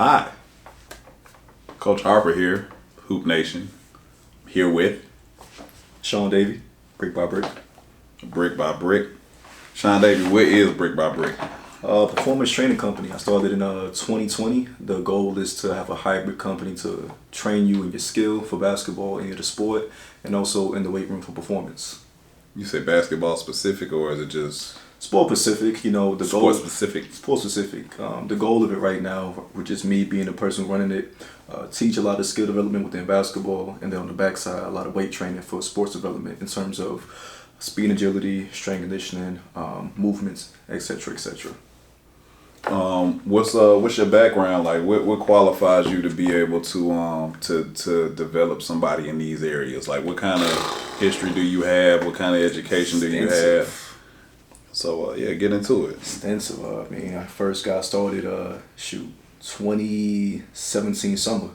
Hi, Coach Harper here, Hoop Nation, here with Sean Davy, Brick by Brick. Brick by Brick. Sean Davy, what is Brick by Brick? Performance training company. I started in 2020. The goal is to have a hybrid company to train you in your skill for basketball and the sport, and also in the weight room for performance. You say basketball specific, or is it just Sport specific, the goal. sport specific? Sport specific. The goal of it right now, which is me being the person running it, teach a lot of skill development within basketball, and then on the backside, a lot of weight training for sports development in terms of speed, agility, strength conditioning, movements, etc., etc. What's your background like? What qualifies you to be able to develop somebody in these areas? Like, what kind of history do you have? What kind of education do you have? So get into it. Extensive. I first got started 2017 summer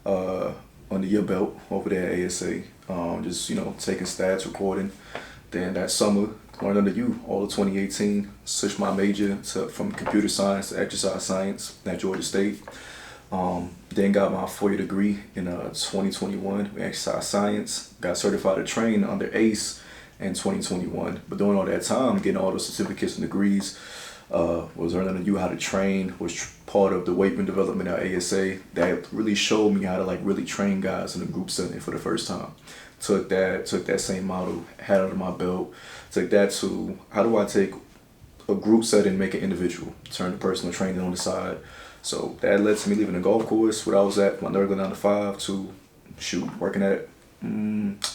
on the year belt over there at ASA. Just taking stats, recording. Then that summer, learned under you all of 2018. Switched my major from computer science to exercise science at Georgia State. Then got my 4-year degree in 2021 in exercise science. Got certified to train under ACE in 2021. But during all that time, getting all the certificates and degrees, was learning under you how to train, was part of the weight room development at ASA. That really showed me how to really train guys in a group setting for the first time. Took that same model, had it under my belt. Took that to how do I take a group setting and make it individual, turn to personal training on the side. So that led to me leaving the golf course where I was at, my regular 9 to 5, to working at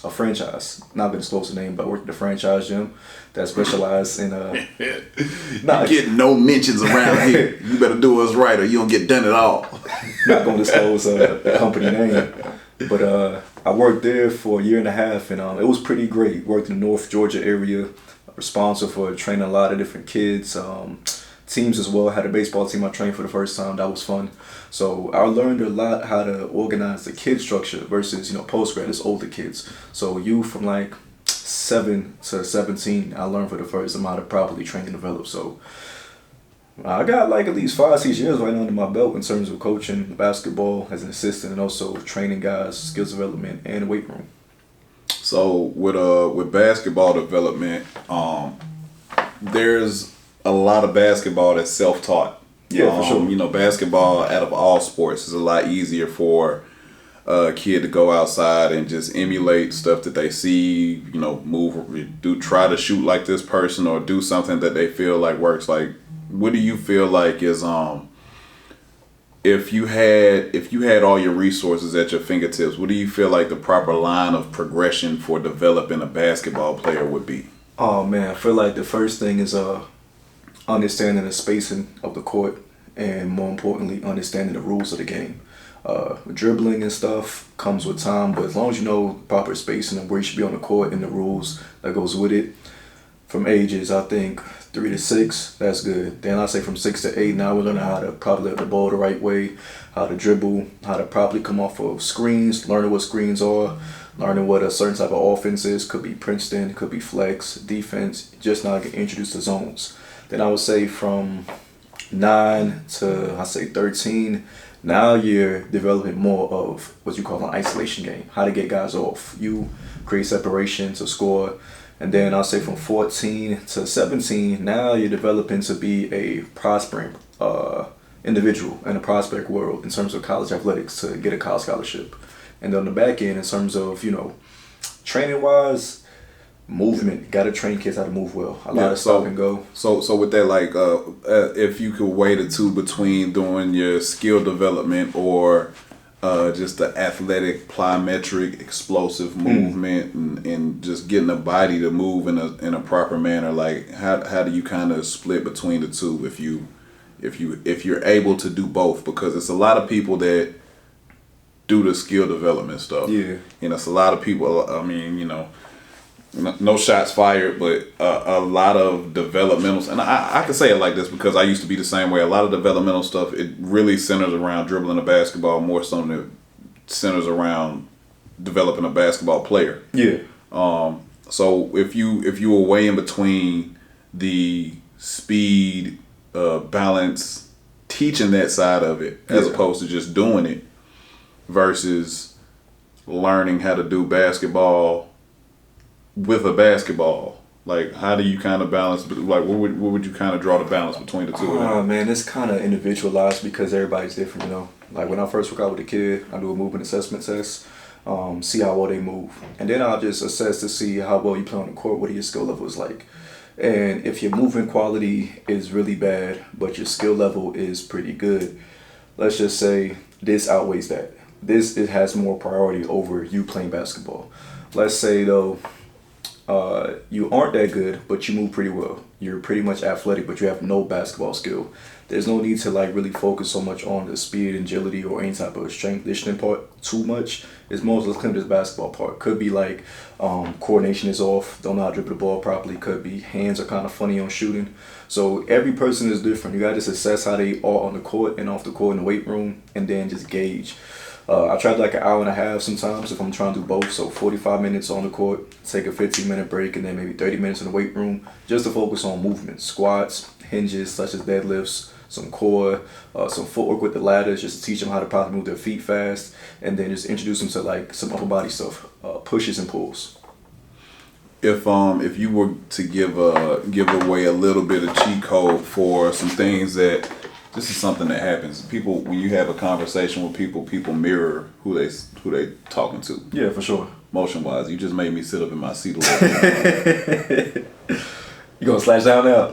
a franchise. Not gonna disclose the name, but I worked at a franchise gym that specialized in You get no mentions around here. You better do us right or you don't get done at all. Not gonna disclose the company name. But I worked there for a year and a half, and it was pretty great. Worked in the North Georgia area, responsible for training a lot of different kids, teams as well. Had a baseball team I trained for the first time. That was fun. So I learned a lot how to organize the kid structure versus post-grad is older kids. So you from 7 to 17, I learned for the first time how to properly train and develop. So I got at least 5-6 years right under my belt in terms of coaching basketball as an assistant and also training guys, skills development, and weight room. So with basketball development, there's a lot of basketball that's self-taught. Yeah, for sure. Basketball out of all sports is a lot easier for a kid to go outside and just emulate stuff that they see, try to shoot like this person or do something that they feel like works. What do you feel like is if you had all your resources at your fingertips, what do you feel like the proper line of progression for developing a basketball player would be? Oh man, I feel like the first thing is understanding the spacing of the court, and more importantly, understanding the rules of the game. Dribbling and stuff comes with time, but as long as you know proper spacing and where you should be on the court and the rules that goes with it, from ages, I think 3 to 6, that's good. Then I say from 6 to 8, now we're learning how to probably let the ball the right way, how to dribble, how to properly come off of screens, learning what screens are, learning what a certain type of offense is. Could be Princeton, could be flex, defense, just now get introduced to zones. Then I would say from 9 to 13, now you're developing more of what you call an isolation game, how to get guys off. You create separation to score. And then I'll say from 14 to 17, now you're developing to be a prospering individual in a prospect world in terms of college athletics to get a college scholarship. And then on the back end, in terms of, training-wise, movement, got to train kids how to move well. A lot of stop and go. So with that, if you could weigh the two between doing your skill development or just the athletic, plyometric, explosive movement, and just getting the body to move in a proper manner. How do you kind of split between the two if you're able to do both? Because it's a lot of people that do the skill development stuff. Yeah, it's a lot of people. No shots fired, but a lot of developmental, and I can say it like this because I used to be the same way. A lot of developmental stuff, it really centers around dribbling a basketball more so than it centers around developing a basketball player. Yeah. So if you were weighing between the speed, balance, teaching that side of it as opposed to just doing it versus learning how to do basketball with a basketball. Like, how do you kind of balance? Like, where would you kind of draw the balance between the two of them? Man, it's kind of individualized because everybody's different, you know. Like, when I first work out with a kid, I do a movement assessment test, see how well they move. And then I'll just assess to see how well you play on the court, what your skill level is like. And if your movement quality is really bad, but your skill level is pretty good, let's just say this outweighs that. It has more priority over you playing basketball. Let's say, though, you aren't that good, but you move pretty well. You're pretty much athletic, but you have no basketball skill. There's no need to like really focus so much on the speed, agility, or any type of strength conditioning part too much. It's most of the basketball part. Could be like coordination is off, don't know how to dribble the ball properly. Could be hands are kind of funny on shooting. So every person is different. You got to just assess how they are on the court and off the court in the weight room, and then just gauge. I tried like an hour and a half sometimes if I'm trying to do both. So 45 minutes on the court, take a 15-minute break, and then maybe 30 minutes in the weight room just to focus on movement, squats, hinges such as deadlifts, some core, some footwork with the ladders, just to teach them how to probably move their feet fast, and then just introduce them to like some upper body stuff, pushes and pulls. If you were to give away a little bit of cheat code for some things that this is something that happens. People, when you have a conversation with people mirror who they talking to. Yeah, for sure. Motion wise, you just made me sit up in my seat a little bit. You gonna slash down now?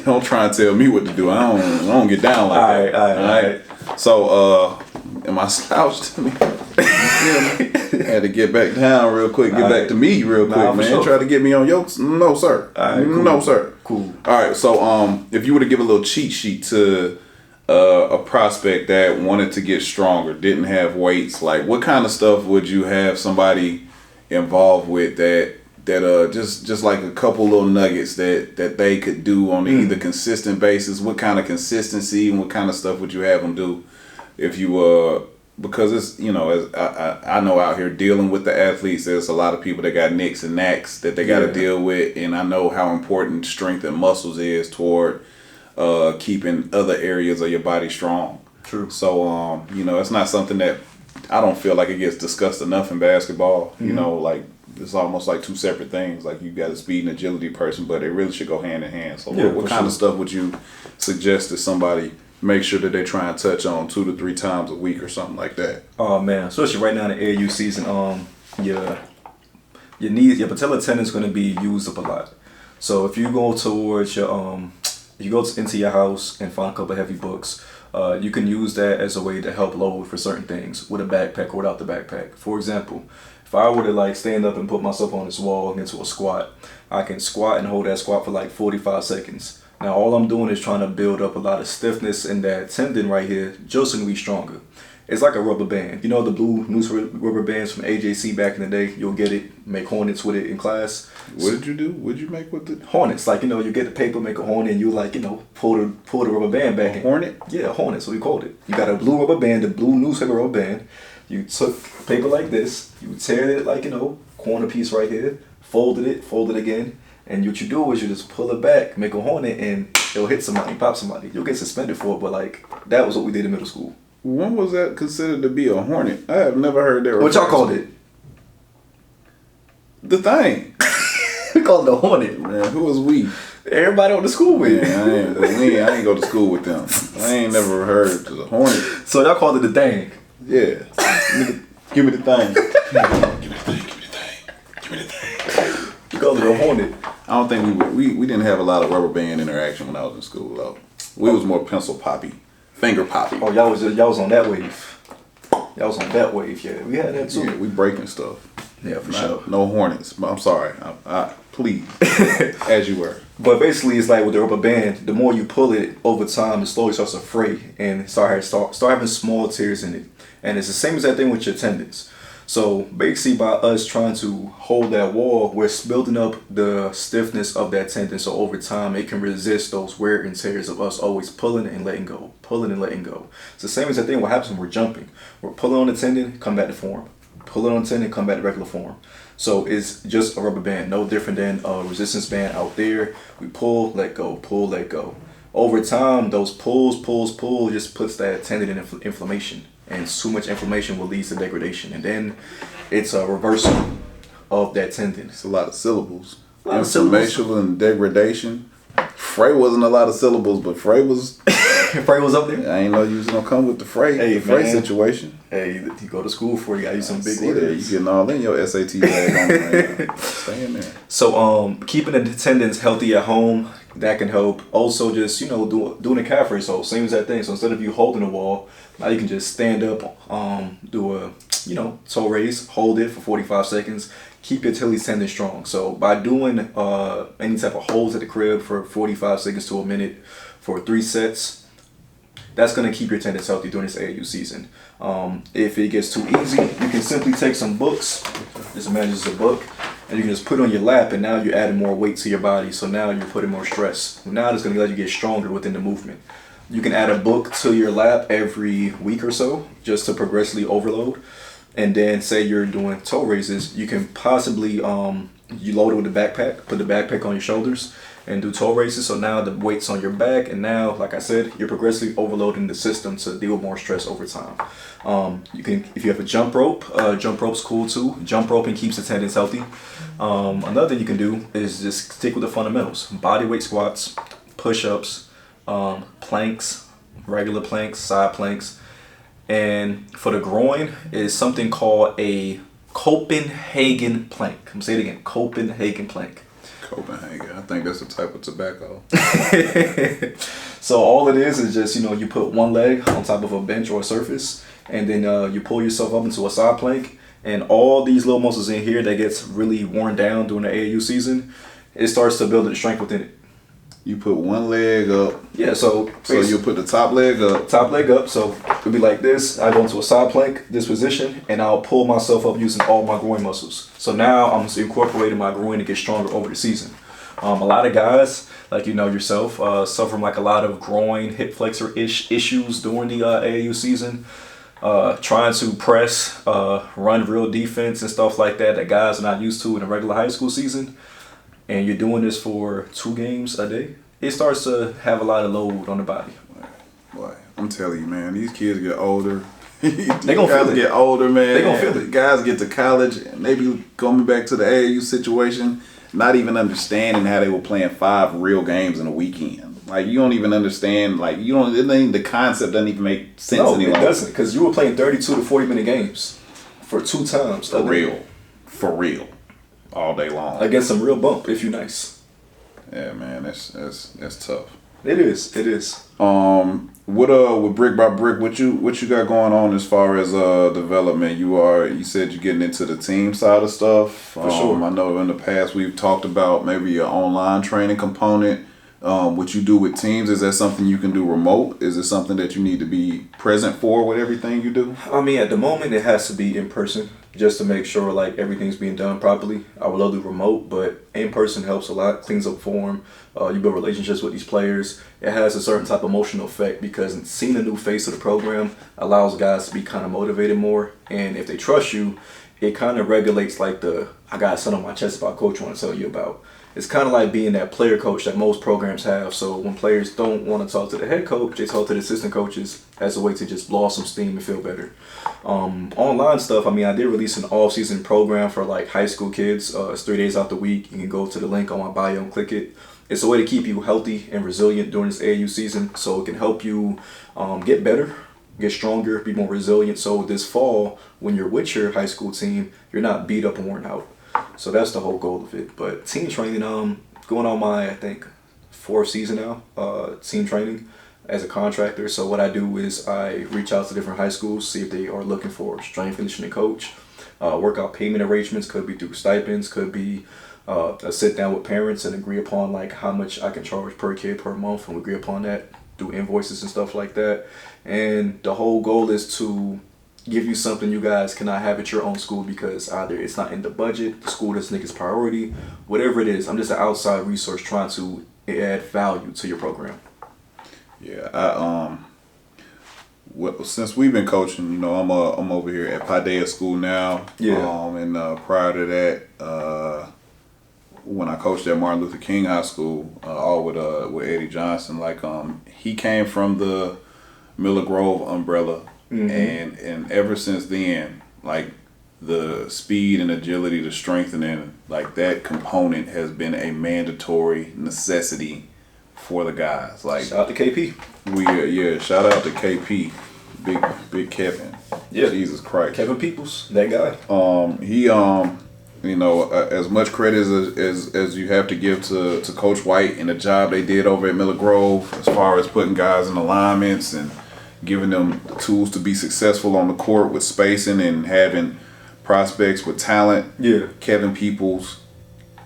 don't try and tell me what to do. I don't get down like that. All right. So, am I slouched? I had to get back down real quick. Get back to me real quick, man. Sure. Try to get me on your. No, sir. Cool. No, sir. Cool. All right. So, if you were to give a little cheat sheet to a prospect that wanted to get stronger, didn't have weights, like what kind of stuff would you have somebody involved with that just like a couple little nuggets that they could do on either consistent basis? What kind of consistency and what kind of stuff would you have them do if you because it's, you know, as I know out here dealing with the athletes, there's a lot of people that got nicks and knacks that they got to deal with, and I know how important strength and muscles is toward keeping other areas of your body strong. True. So you know, it's not something that I don't feel like it gets discussed enough in basketball. You know, like it's almost like two separate things. Like you got a speed and agility person, but it really should go hand in hand. So what kind of stuff would you suggest to somebody make sure that they try and touch on 2 to 3 times a week or something like that? Oh man, especially right now in the AAU season, your knees, your patella tendon is going to be used up a lot. So if you go towards your you go into your house and find a couple of heavy books, you can use that as a way to help load for certain things with a backpack or without the backpack. For example, if I were to like stand up and put myself on this wall into a squat, I can squat and hold that squat for like 45 seconds. Now all I'm doing is trying to build up a lot of stiffness in that tendon right here, just so it can be stronger. It's like a rubber band. You know the blue noose rubber bands from AJC back in the day? You'll get it, make hornets with it in class. What did you do? What did you make with it? Hornets. Like, you know, you get the paper, make a hornet, and you like, you know, pull the rubber band back in. Hornet? Yeah, a hornet, so we called it. You got a blue rubber band, the blue noose rubber band. You took paper like this, you tear it like, you know, corner piece right here, fold it again, and what you do is you just pull it back, make a hornet, and it'll hit somebody, pop somebody. You'll get suspended for it, but like, that was what we did in middle school. When was that considered to be a hornet? I have never heard that. What y'all called it? The thing. We called it a hornet. Man, who was we? Everybody on the school with. I ain't go to school with them. I ain't never heard of the hornet. So y'all called it the thing. Yeah. Give me the thing. Give me the thing. You called it a hornet. I don't think we didn't have a lot of rubber band interaction when I was in school though. We was more pencil poppy, finger poppy. Oh, y'all was on that wave. Y'all was on that wave, yeah. We had that too. Yeah, we breaking stuff. Yeah, for sure. No hornets. I'm sorry. Please, as you were. But basically, it's like with the rubber band, the more you pull it over time, it slowly starts to fray and start having small tears in it. And it's the same exact thing with your tendons. So basically, by us trying to hold that wall, we're building up the stiffness of that tendon. So over time, it can resist those wear and tears of us always pulling and letting go, pulling and letting go. It's the same exact thing what happens when we're jumping. We're pulling on the tendon, come back to form. Pulling on the tendon, come back to regular form. So it's just a rubber band, no different than a resistance band out there. We pull, let go, pull, let go. over time, those pull just puts that tendon in inflammation. And too much inflammation will lead to degradation. And then it's a reversal of that tendon. It's a lot of syllables. Inflammation and degradation. Frey wasn't a lot of syllables, but Frey was... Frey was up there? I ain't know you was going to come with the Frey situation. Hey, you go to school for it, you got to use some big words. There. You getting all in your SAT bag on right now. Stay in there. So keeping the tendons healthy at home, that can help. Also just, doing a calf raise. So same as that thing. So instead of you holding the wall, now you can just stand up, do a, toe raise, hold it for 45 seconds. Keep your Achilles tendon strong. So by doing any type of holds at the crib for 45 seconds to a minute for 3 sets, that's going to keep your tendons healthy during this AAU season. If it gets too easy, you can simply take some books. Just imagine it's a book. And you can just put it on your lap, and now you're adding more weight to your body. So now you're putting more stress. Now it's going to let you get stronger within the movement. You can add a book to your lap every week or so just to progressively overload. And then say you're doing toe raises, you can possibly, you load it with the backpack, put the backpack on your shoulders and do toe raises. So now the weight's on your back, and now, like I said, you're progressively overloading the system to deal with more stress over time. You can, if you have a jump rope's cool too. Jump roping keeps the tendons healthy. Another thing you can do is just stick with the fundamentals. Body weight squats, push-ups, planks, regular planks, side planks. And for the groin is something called a Copenhagen plank. I'm saying it again, Copenhagen plank. Copenhagen. I think that's a type of tobacco. So all it is just, you put one leg on top of a bench or a surface, and then you pull yourself up into a side plank, and all these little muscles in here that gets really worn down during the AAU season, it starts to build the strength within it. You put one leg up. Yeah, so you put the top leg up. Top leg up, so it'll be like this. I go into a side plank, this position, and I'll pull myself up using all my groin muscles. So now I'm incorporating my groin to get stronger over the season. A lot of guys, like yourself, suffer from like a lot of groin, hip flexor issues during the AAU season. Trying to press, run real defense and stuff like that guys are not used to in a regular high school season. And you're doing this for 2 games a day, it starts to have a lot of load on the body. Boy, I'm telling you, man, these kids get older. They gonna feel it. Get older, man. They gonna feel it. Guys get to college and they be coming back to the AAU situation, not even understanding how they were playing 5 real games in a weekend. Like, you don't even understand. Like, the concept doesn't even make sense anymore. No, it doesn't, because you were playing 32 to 40 minute games for 2 times. For real. All day long. Against some real bump if you're nice. Yeah, man, that's tough. It is. With Brick by Brick, what you got going on as far as development? You said you're getting into the team side of stuff. For sure. I know in the past we've talked about maybe an online training component. What you do with teams, is that something you can do remote? Is it something that you need to be present for with everything you do? I mean, at the moment it has to be in person just to make sure like everything's being done properly. I would love to do remote, but in person helps a lot, cleans up form. You build relationships with these players. It has a certain type of emotional effect because seeing a new face of the program allows guys to be kind of motivated more. And if they trust you, it kind of regulates like I got something on my chest about coach I want to tell you about. It's kind of like being that player coach that most programs have. So when players don't want to talk to the head coach, they talk to the assistant coaches as a way to just blow off some steam and feel better. Online stuff, I mean, I did release an all-season program for like high school kids. It's 3 days out the week. You can go to the link on my bio and click it. It's a way to keep you healthy and resilient during this AAU season, so it can help you get better, get stronger, be more resilient. So this fall, when you're with your high school team, you're not beat up and worn out. So that's the whole goal of it. But team training, going on my, I think, 4th season now, team training as a contractor. So what I do is I reach out to different high schools, see if they are looking for a strength conditioning coach. Workout payment arrangements could be through stipends, could be a sit down with parents and agree upon like how much I can charge per kid per month, and we agree upon that through invoices and stuff like that. And the whole goal is to give you something you guys cannot have at your own school because either it's not in the budget, the school doesn't think it's priority, whatever it is. I'm just an outside resource trying to add value to your program. Yeah, since we've been coaching, I'm over here at Paideia School now. Yeah. And prior to that, when I coached at Martin Luther King High School, all with Eddie Johnson. Like he came from the Miller Grove umbrella, and ever since then, like the speed and agility, the strengthening, like that component has been a mandatory necessity for the guys. Like shout out to KP. Shout out to KP, big Kevin. Yeah, Jesus Christ, Kevin Peoples, that guy. He as much credit as you have to give to Coach White and the job they did over at Miller Grove, as far as putting guys in alignments and giving them the tools to be successful on the court with spacing and having prospects with talent. Yeah, Kevin Peoples,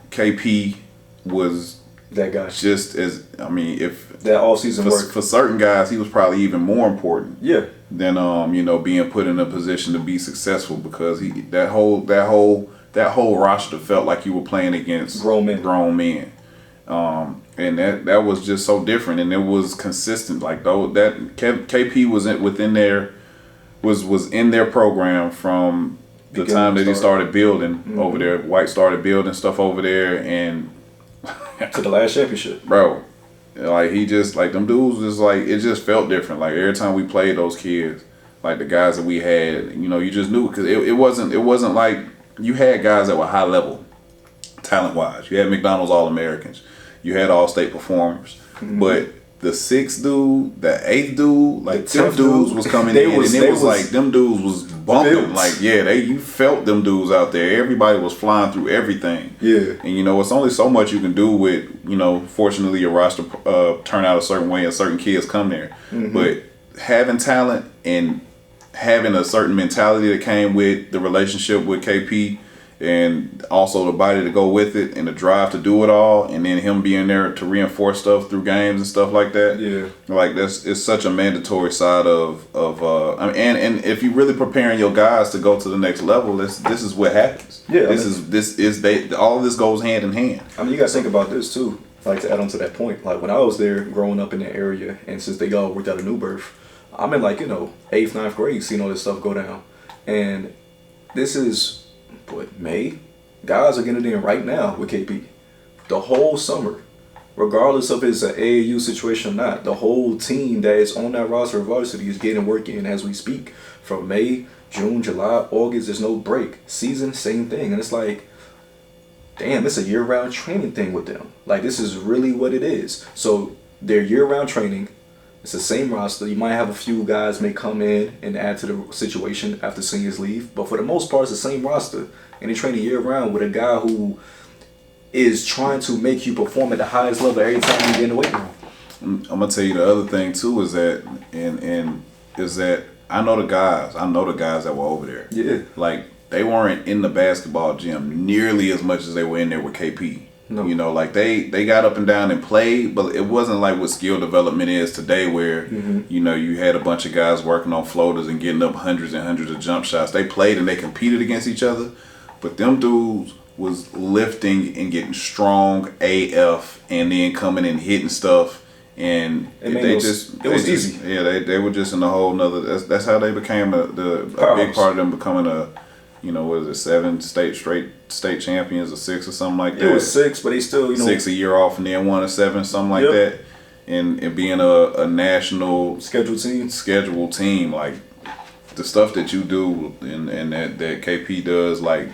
KP was that guy. Just as if that all season work for certain guys, he was probably even more important. Yeah. Than being put in a position to be successful, because that whole roster felt like you were playing against grown men. And that was just so different, and it was consistent. Like though that KP was in their program from the time that he started building over there. White started building stuff over there, and to the last championship, bro. Like he just like them dudes was like, it just felt different. Like every time we played those kids, like the guys that we had, you just knew, because it wasn't like you had guys that were high level, talent wise. You had McDonald's All-Americans, you had All-State performers, but the 6th dude, the 8th dude, like them dudes was coming in, and it was like them dudes was bumping. Built. Like you felt them dudes out there. Everybody was flying through everything. Yeah. And it's only so much you can do with, fortunately your roster turn out a certain way and certain kids come there. But having talent and having a certain mentality that came with the relationship with KP, and also the body to go with it, and the drive to do it all, and then him being there to reinforce stuff through games and stuff like that. Yeah, like it's such a mandatory side of and if you're really preparing your guys to go to the next level, this is what happens. Yeah, all of this goes hand in hand. You gotta think about this too. Like, to add on to that point, like when I was there growing up in the area, and since they all worked out of New Birth, I'm in 8th, 9th grade seeing all this stuff go down, and this is. But May, guys are getting it in right now with KP. The whole summer, regardless of it's an AAU situation or not, the whole team that is on that roster of varsity is getting work in as we speak. From May, June, July, August, there's no break. Season, same thing. And it's like, damn, it's a year-round training thing with them. Like, this is really what it is. So they're year-round training. It's the same roster. You might have a few guys may come in and add to the situation after seniors leave, but for the most part, it's the same roster. And they train year-round with a guy who is trying to make you perform at the highest level every time you get in the weight room. I'm gonna tell you the other thing too is that, is that I know the guys that were over there. Yeah, like they weren't in the basketball gym nearly as much as they were in there with KP. No. Like they got up and down and played, but it wasn't like what skill development is today, where you had a bunch of guys working on floaters and getting up hundreds and hundreds of jump shots. They played and they competed against each other, but them dudes was lifting and getting strong AF, and then coming and hitting stuff, and it was easy. Yeah, they were just in a whole nother. That's how they became a big part of them becoming a. 7 state champions or 6 or something like that. It was 6, but they still 6 a year off and then 1 or 7, something like that. And being a national scheduled team, like the stuff that you do and that KP does, like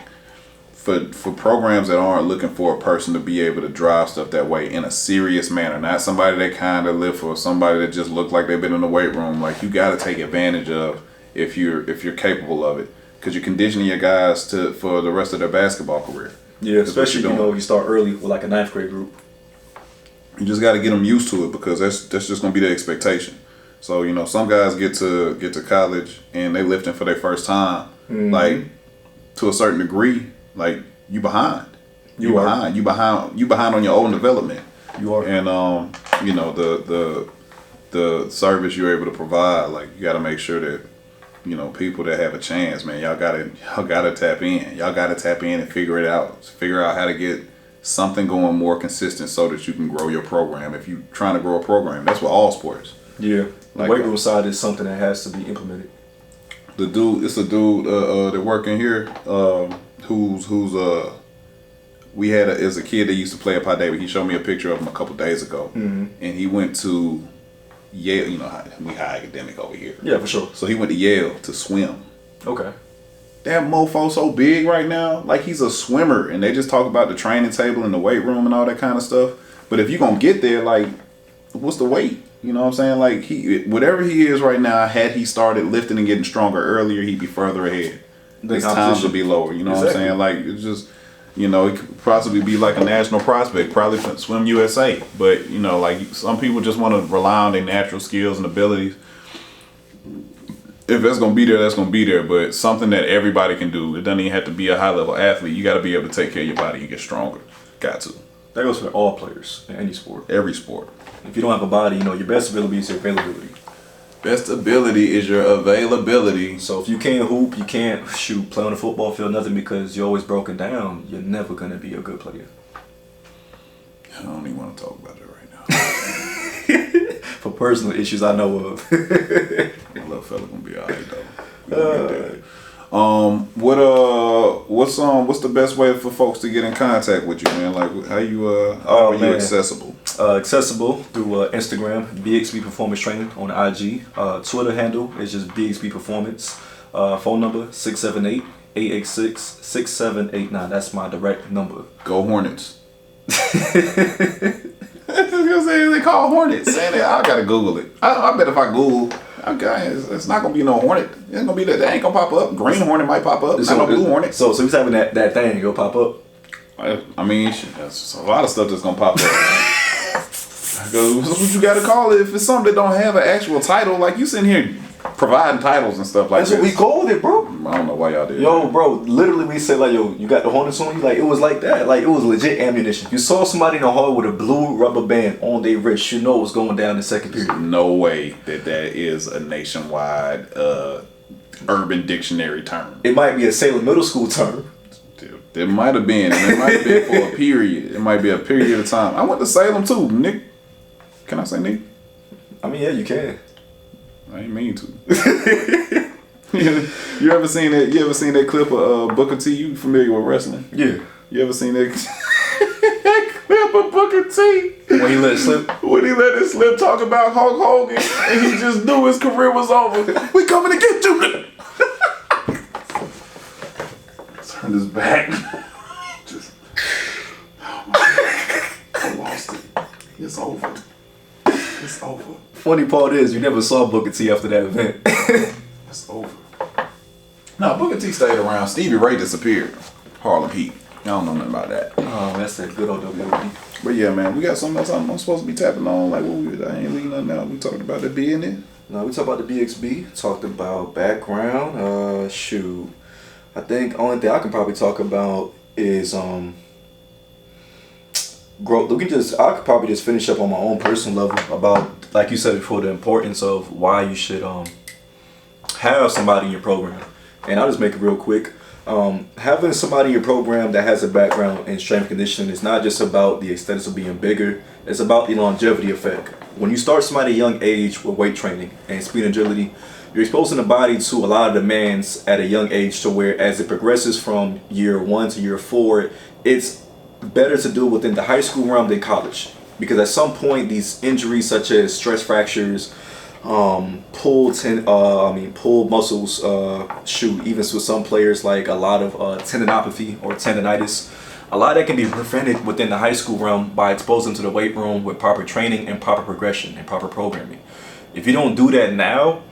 for programs that aren't looking for a person to be able to drive stuff that way in a serious manner, not somebody that kind of live for, somebody that just look like they've been in the weight room. Like, you got to take advantage of if you're capable of it. Because you're conditioning your guys for the rest of their basketball career. Yeah, especially you start early with like a 9th grade group. You just got to get them used to it, because that's just gonna be the expectation. So some guys get to college and they lifting for their first time, like to a certain degree, like you behind. You behind on your own development. You are. And the service you're able to provide, like you got to make sure that. People that have a chance, man, y'all gotta tap in. Y'all gotta tap in and figure it out. Figure out how to get something going more consistent so that you can grow your program. If you're trying to grow a program, that's with all sports. Yeah, the weight room side is something that has to be implemented. It's a dude that working here, who's we had as a kid that used to play at Pi David. He showed me a picture of him a couple days ago, and he went to Yale. You know, we high academic over here. Yeah, for sure. So he went to Yale to swim. Okay. That mofo so big right now, like he's a swimmer, and they just talk about the training table and the weight room and all that kind of stuff. But if you're gonna get there, like, what's the weight? You know what I'm saying? Like whatever he is right now, had he started lifting and getting stronger earlier, he'd be further ahead. His time would be lower. You know what I'm saying? Like it's just, you know, it could possibly be like a national prospect, probably for Swim USA. But you know, like some people just want to rely on their natural skills and abilities. If that's gonna be there, that's gonna be there. But something that everybody can do. It doesn't even have to be a high level athlete. You got to be able to take care of your body and get stronger. Got to. That goes for all players in any sport. Every sport. If you don't have a body, you know, your best ability is your availability. Best ability is your availability. So if you can't hoop, you can't play on the football field, nothing, because you're always broken down, you're never going to be a good player. I don't even want to talk about it right now. For personal issues I know of. That little fella gonna be alright though. What's the best way for folks to get in contact with you, man? Like how are you accessible? Accessible through Instagram, BXB Performance Training on IG. Twitter handle is just BXB Performance. Phone number 678-886-6789. That's my direct number. Go Hornets. They call Hornets. Saying that, I gotta Google it. I bet if I Google, okay, it's not gonna be no Hornet. It's gonna be that. They ain't gonna pop up. Green Hornet might pop up. Not no Blue Hornet. So he's having that thing. It'll pop up. I mean, that's a lot of stuff that's gonna pop up. What you gotta call it if it's something that don't have an actual title. Like you sitting here providing titles and stuff like that. That's what we called it, bro. I don't know why y'all did. Yo, bro, literally we said like, yo, you got the Hornets on you? Like, it was like that. Like, it was legit ammunition. You saw somebody in the hall with a blue rubber band on their wrist, you know it was going down in the second period. There's no way that is a nationwide urban dictionary term. It might be a Salem Middle School term. It might have been, and it might have been for a period. It might be a period of time. I went to Salem too, Nick. Can I say Nick? I mean, yeah, you can. I ain't mean to. You ever seen that? You ever seen that clip of Booker T? You familiar with wrestling? Yeah. You ever seen that clip of Booker T? When he let it slip? When he let it slip, talk about Hulk Hogan, and he just knew his career was over. We coming to get you. Turned his back. Just, oh my God. I lost it. It's over. It's over. Funny part is, you never saw Booker T after that event. It's over. No, Booker T stayed around. Stevie Ray disappeared. Harlem Heat. I don't know nothing about that. Oh, that's that good old WWE. But yeah, man, we got something else I'm supposed to be tapping on. Like, I ain't leaving nothing out. We talked about the B in it. No, we talked about the BXB. Talked about background. I think only thing I can probably talk about is growth. I could probably just finish up on my own personal level about, like you said before, the importance of why you should have somebody in your program. And I'll just make it real quick. Having somebody in your program that has a background in strength and conditioning is not just about the aesthetics of being bigger. It's about the longevity effect. When you start somebody at a young age with weight training and speed and agility, you're exposing the body to a lot of demands at a young age, to where as it progresses from year 1 to year 4, it's better to do it within the high school realm than college. Because at some point, these injuries such as stress fractures, pull muscles, even with some players, like a lot of tendinopathy or tendonitis, a lot of that can be prevented within the high school realm by exposing them to the weight room with proper training and proper progression and proper programming. If you don't do that now,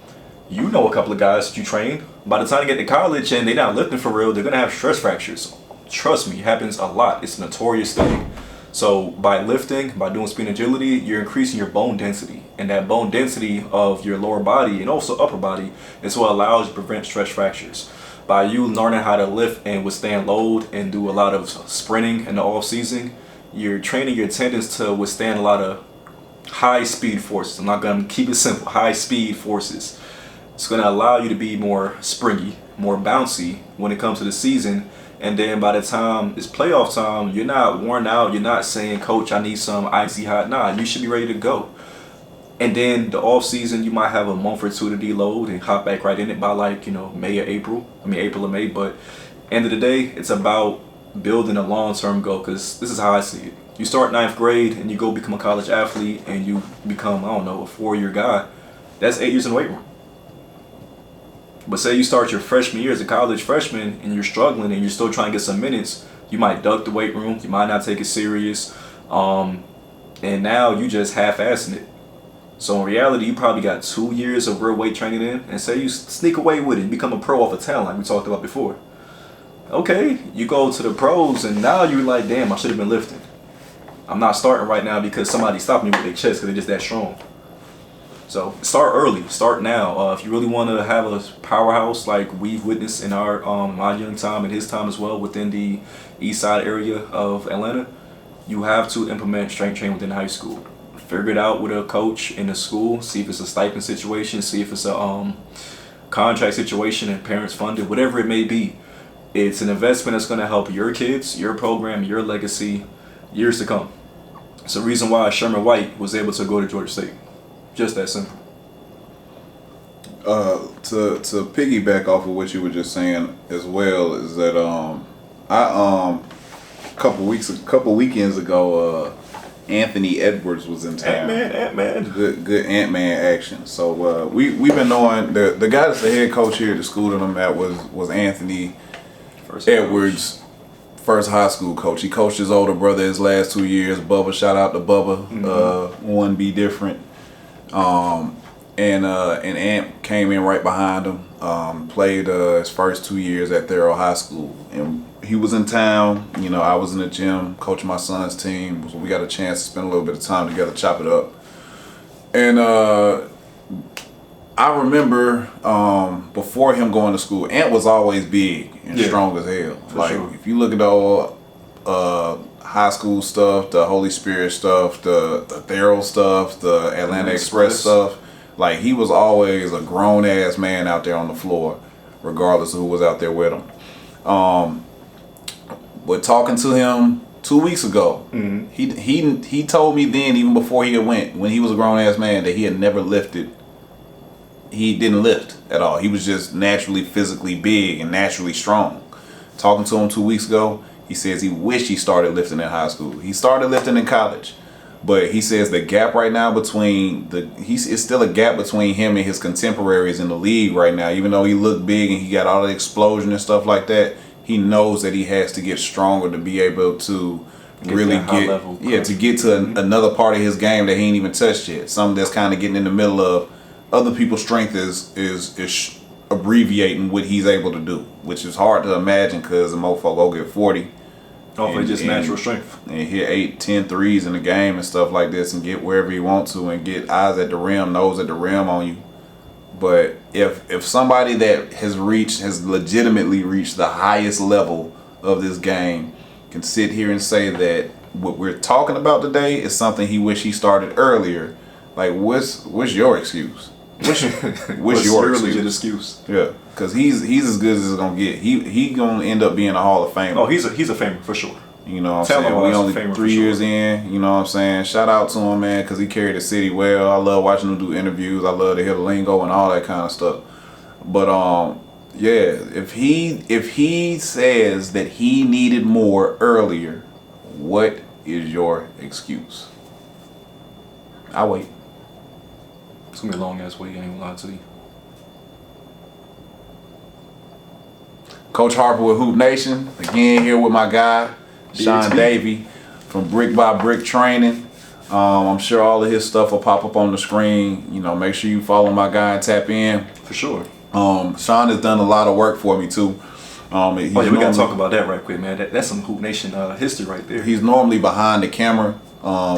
you know a couple of guys that you train, by the time they get to college and they're not lifting for real, they're going to have stress fractures. Trust me, it happens a lot. It's a notorious thing. So by lifting, by doing speed and agility, you're increasing your bone density. And that bone density of your lower body and also upper body is what allows you to prevent stress fractures. By you learning how to lift and withstand load and do a lot of sprinting in the off season, you're training your tendons to withstand a lot of high speed forces. I'm not going to keep it simple. High speed forces. It's going to allow you to be more springy, more bouncy when it comes to the season. And then by the time it's playoff time, you're not worn out. You're not saying, Coach, I need some icy hot. Nah, you should be ready to go. And then the off season, you might have a month or two to deload and hop back right in it by April or May. But end of the day, it's about building a long-term goal, because this is how I see it. You start ninth grade and you go become a college athlete and you become, I don't know, a 4-year guy. That's 8 years in the weight room. But say you start your freshman year as a college freshman and you're struggling and you're still trying to get some minutes, you might duck the weight room, you might not take it serious, and now you just half-assing it. So in reality, you probably got 2 years of real weight training in, and say you sneak away with it and become a pro off of talent like we talked about before. Okay, you go to the pros and now you're like, damn, I should have been lifting. I'm not starting right now because somebody stopped me with their chest because they're just that strong. So start early, start now. If you really want to have a powerhouse like we've witnessed in our my young time and his time as well within the east side area of Atlanta, you have to implement strength training within high school. Figure it out with a coach in the school. See if it's a stipend situation. See if it's a contract situation and parents funded, whatever it may be. It's an investment that's going to help your kids, your program, your legacy, years to come. It's the reason why Sherman White was able to go to Georgia State. Just that simple. To piggyback off of what you were just saying as well is that I a couple weekends ago Anthony Edwards was in town. Ant-Man. Good Ant-Man action. So we've been knowing the guy that's the head coach here at the school that I'm at was Anthony Edwards. First high school coach. He coached his older brother his last 2 years. Bubba, shout out to Bubba. One be different. And Ant came in right behind him. Played his first 2 years at Thurl High School, and he was in town. You know, I was in the gym coaching my son's team, so we got a chance to spend a little bit of time together, chop it up. And I remember before him going to school, Ant was always big and strong as hell. Like sure. If you look at the old high school stuff, the Holy Spirit stuff, the Thurl stuff, the Atlanta Express stuff, like he was always a grown ass man out there on the floor, regardless of who was out there with him. But talking to him 2 weeks ago, he told me then, even before he went, when he was a grown ass man, that he had never lifted. He didn't lift at all. He was just naturally physically big and naturally strong. Talking to him 2 weeks ago, he says he wished he started lifting in high school. He started lifting in college, but he says the gap right now between it's still a gap between him and his contemporaries in the league right now. Even though he looked big and he got all the explosion and stuff like that, he knows that he has to get stronger to be able to really get to another part of his game that he ain't even touched yet. Something that's kind of getting in the middle of other people's strength is abbreviating what he's able to do, which is hard to imagine because the mofo go get 40. Just natural strength. And hit 8, 10 threes in the game and stuff like this and get wherever he wants to and get eyes at the rim, nose at the rim on you. But if somebody that has legitimately reached the highest level of this game can sit here and say that what we're talking about today is something he wish he started earlier, like what's your excuse? What's your excuse? Yeah, because he's as good as it's gonna get. He gonna end up being a Hall of Famer. Oh, he's a famer for sure. You know what I'm saying? We only 3 years in. You know what I'm saying? Shout out to him, man, because he carried the city well. I love watching him do interviews. I love to hear the lingo and all that kind of stuff. But yeah, if he says that he needed more earlier, what is your excuse? I'll wait. It's gonna be a long ass wait, I ain't gonna lie to you. Coach Harper with Hoop Nation. Again, here with my guy, Sean Davy from Brick by Brick Training. I'm sure all of his stuff will pop up on the screen. You know, make sure you follow my guy and tap in. For sure. Sean has done a lot of work for me too. We gotta talk about that right quick, man. That's some Hoop Nation history right there. He's normally behind the camera.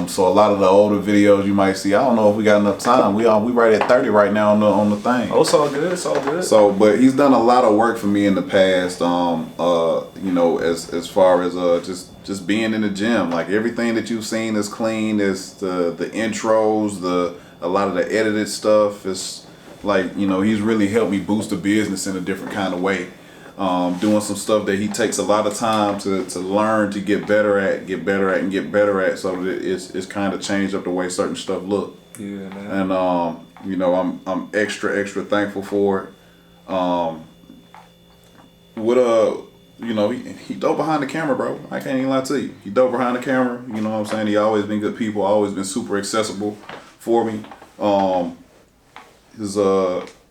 So a lot of the older videos you might see, I don't know if we got enough time. We right at 30 right now on the thing. Oh, it's all good. It's all good. So, but he's done a lot of work for me in the past. You know, as far as just being in the gym, like everything that you've seen is clean. Is the intros, a lot of the edited stuff is like, you know, he's really helped me boost the business in a different kind of way. Doing some stuff that he takes a lot of time to learn, to get better at, so that it's kind of changed up the way certain stuff look. Yeah, man. And you know, I'm extra thankful for it. you know, he dope behind the camera, bro. I can't even lie to you. He dope behind the camera. You know what I'm saying? He always been good people. Always been super accessible for me. His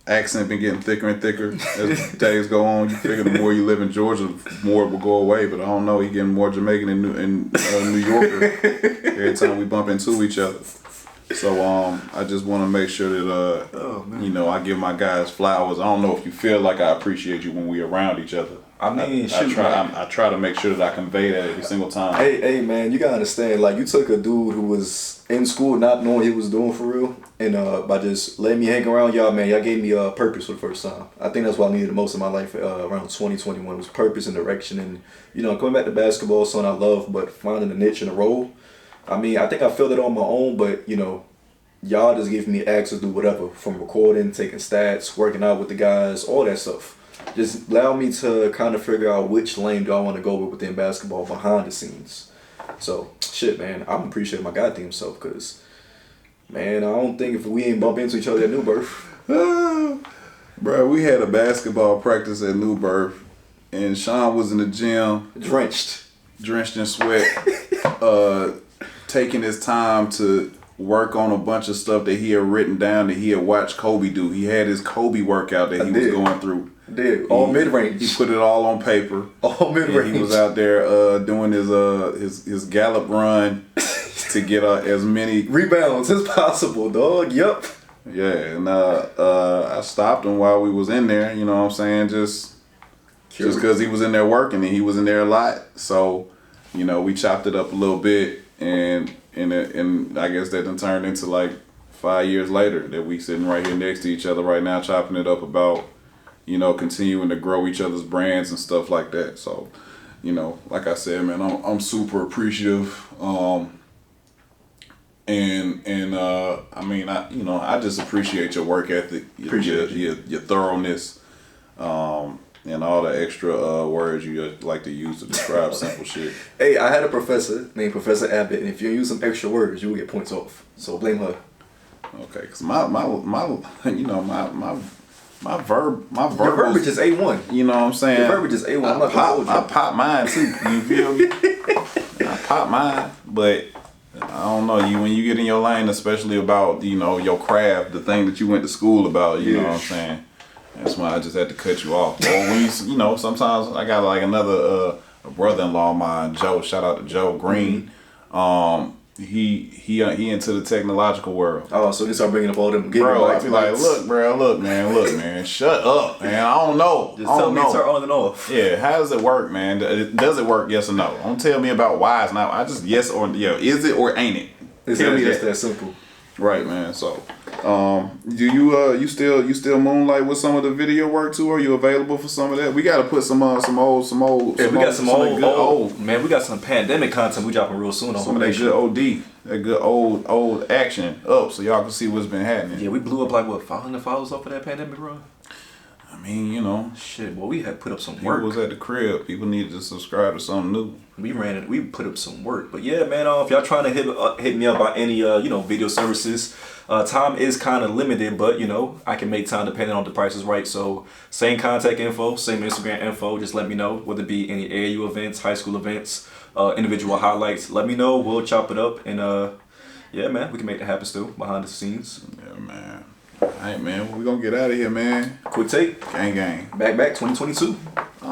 accent been getting thicker and thicker as days go on. You figure the more you live in Georgia, the more it will go away. But I don't know. He getting more Jamaican and New Yorker every time we bump into each other. So I just want to make sure that you know, I give my guys flowers. I don't know if you feel like I appreciate you when we around each other. I mean, I try to make sure that I convey that every single time. Hey, man, you gotta understand. Like, you took a dude who was in school, not knowing what he was doing for real, and by just letting me hang around y'all, man, y'all gave me a purpose for the first time. I think that's what I needed the most in my life around 2021 was purpose and direction, and you know, coming back to basketball, something I love, but finding a niche and a role. I mean, I think I filled it on my own, but you know, y'all just giving me access to do whatever, from recording, taking stats, working out with the guys, all that stuff. Just allow me to kind of figure out which lane do I want to go with within basketball behind the scenes. So, shit, man, I'm appreciating my goddamn self because, man, I don't think if we ain't bump into each other at New Birth. Bro, we had a basketball practice at New Birth, and Sean was in the gym. Drenched in sweat, taking his time to work on a bunch of stuff that he had written down that he had watched Kobe do. He had his Kobe workout that he was going through. All mid-range. He put it all on paper. All mid-range. He was out there doing his gallop run to get as many rebounds as possible, dog. Yup. Yeah, and I stopped him while we was in there. You know what I'm saying? Just because he was in there working and he was in there a lot. So, you know, we chopped it up a little bit, and I guess that then turned into like 5 years later that we sitting right here next to each other right now, chopping it up about, you know, continuing to grow each other's brands and stuff like that. So, you know, like I said, man, I'm super appreciative. I mean, I just appreciate your work ethic, your thoroughness, and all the extra words you like to use to describe simple shit. Hey, I had a professor named Professor Abbott, and if you use some extra words, you will get points off. So blame her. Okay, because my Your verbiage is A1. You know what I'm saying? Your verbiage is A1. I pop mine too. You feel me? I pop mine, but I don't know. When you get in your lane, especially about, you know, your craft, the thing that you went to school about. You know what I'm saying? That's why I just had to cut you off. Or when you know, sometimes I got like another a brother-in-law of mine, Joe. Shout out to Joe Green. He into the technological world. Oh, so they start bringing up all them gigabytes. Bro, I be like, look, man, shut up, man. I don't know. Just tell me to turn on and off. Yeah, how does it work, man? Does it work? Yes or no? Don't tell me about why it's not. I just yes or is it or ain't it? Tell me just that simple. Right, man. So, do you still moonlight with some of the video work too? Are you available for some of that? We got to put some old. Yeah, we got some old. Man, we got some pandemic content we dropping real soon on some of that good OD, that good old action up, so y'all can see what's been happening. Yeah, we blew up like what 500 followers off of that pandemic run. I mean, you know, shit. Well, we had put up some work. People was at the crib. People needed to subscribe to something new. We put up some work. But yeah, man, if y'all trying to hit me up by any video services, time is kind of limited, but you know, I can make time depending on the price is right. So same contact info, same Instagram info. Just let me know, whether it be any AAU events, high school events, individual highlights. Let me know. We'll chop it up, and yeah, man, we can make that happen still behind the scenes. Yeah, man. All right, man. We gonna get out of here, man. Quciktake. Gang. Back 2022.